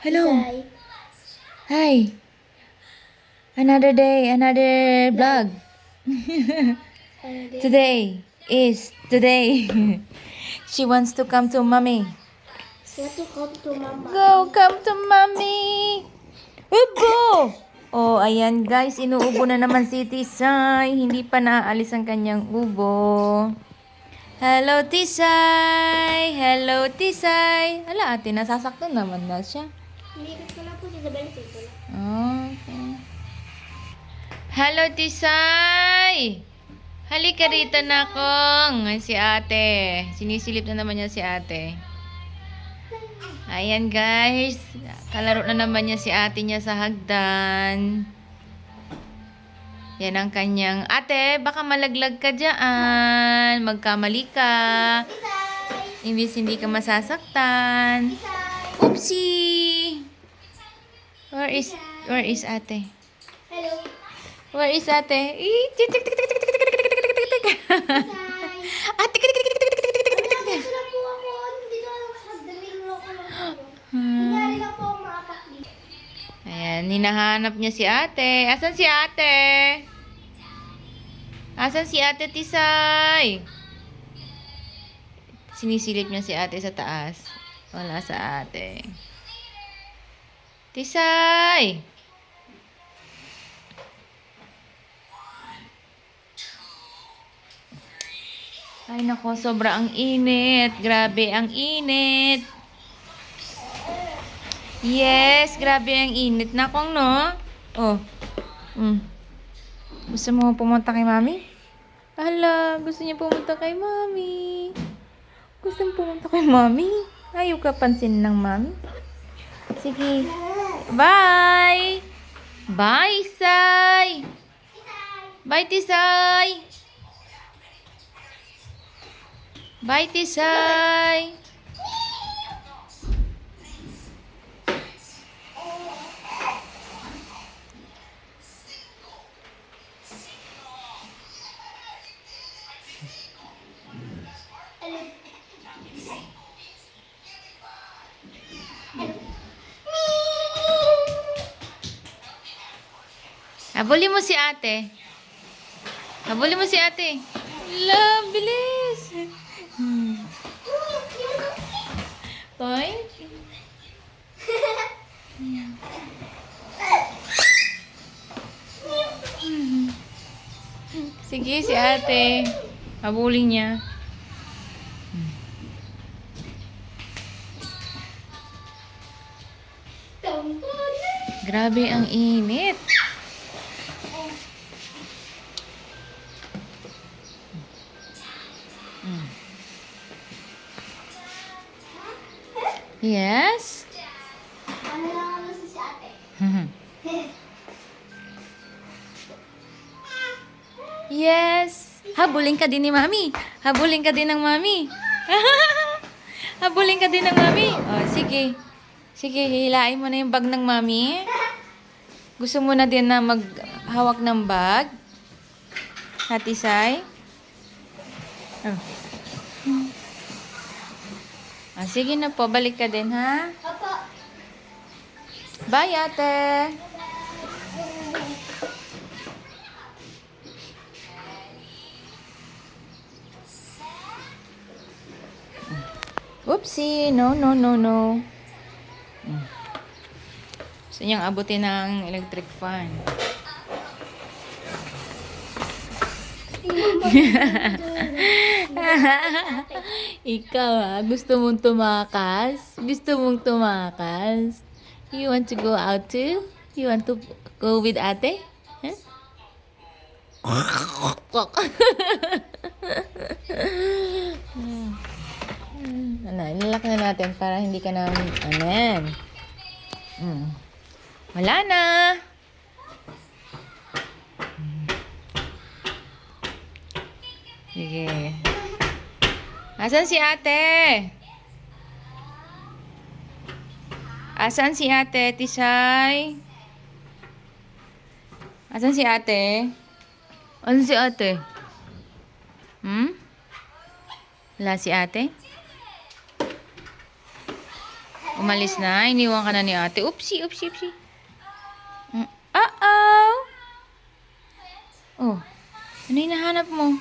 Hello. Hi. Another day, another vlog. Today. She wants to come to mommy. Want to come to mama. Go, come to mommy. Ubo! Oh, ayan guys, inuubo na naman si Tisay. Hindi pa naaalis ang kanyang ubo. Hello, Tisay. Hello, Tisay. Hala, ate, nasasaktan naman na siya. Hindi ko lang po si Isabel. Ito lang. Okay. Hello, Tisay! Halika rito na kong. Ay, si ate. Sinisilip na naman niya si ate. Ayan, guys. Kalaro na naman niya si ate niya sa hagdan. Yan ang kanyang... Ate, baka malaglag ka dyan. Magkamali ka. Imbis hindi ka masasaktan. Oopsie! Where is ate? Hello. Where is ate? Tik tik tik tik tik tik tik tik tik tik tik. Ate tik tik tik tik tik tik tik tik tik. Ito lang po ako. Hindi ko alam sa daming loko lang po. Kunyari lang po ako makapakli. Ayan, hinahanap niya si ate. Asan si ate? Asan si ate Tisay? Sinisilip niya si ate sa taas. Wala sa ate. Tisay! Ay nako, sobra ang init. Grabe ang init. Yes, grabe ang init. Nakong no? Oh. Gusto mo pumunta kay mami? Hala, gusto niya pumunta kay mami. Gusto mo pumunta kay mami? Ayaw ka pansin ng mami? Sige. Bye! Bye, Sai! Bye, Tisay! Bye, Tisay! Habulin mo si ate. Habulin mo si ate. Love, bilis! Toy? Sige, si ate. Habulin niya. Grabe ang init. Yes? Ano lang ano si ate? Yes. Habulin ka din ni mami. Habulin ka din ng mami. Habulin ka din ng mami. Oh, sige. Sige, hilain mo na yung bag ng mami. Gusto mo na din na maghawak ng bag? Hatisay? Oh. Ah, sige na po, balik ka din ha. Opo. Bye ate. Oopsie, no. Gusto niyang abutin ng electric fan. Ikaw gusto mong tumakas? Gusto mong tumakas? You want to go out too? You want to go with ate? Huh? Ano, ilalak na natin para hindi ka na, amen. Wala na. Sige. Asan si ate? Asan si ate, Tisay? Asan si ate? Asan si ate? Wala si ate? Umalis na. Iniwan ka na ni ate. Oopsie, oopsie, oopsie. Uh-oh. Oh. Ano hinahanap mo?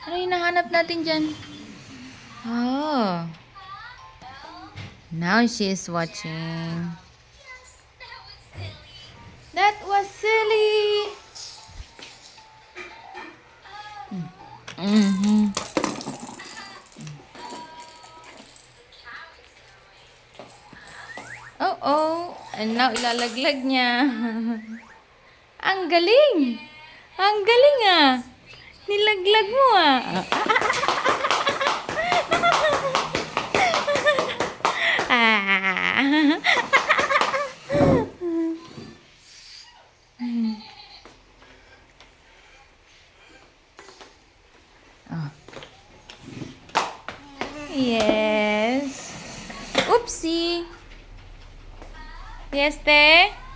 Ano hinahanap natin dyan? Oh. Now she is watching. That was silly. Mm-hmm. Oh. And now ilalaglag niya. Ang galing. Ang galing ah. Nilaglag mo ah. Yes. Oopsie. Yes, te?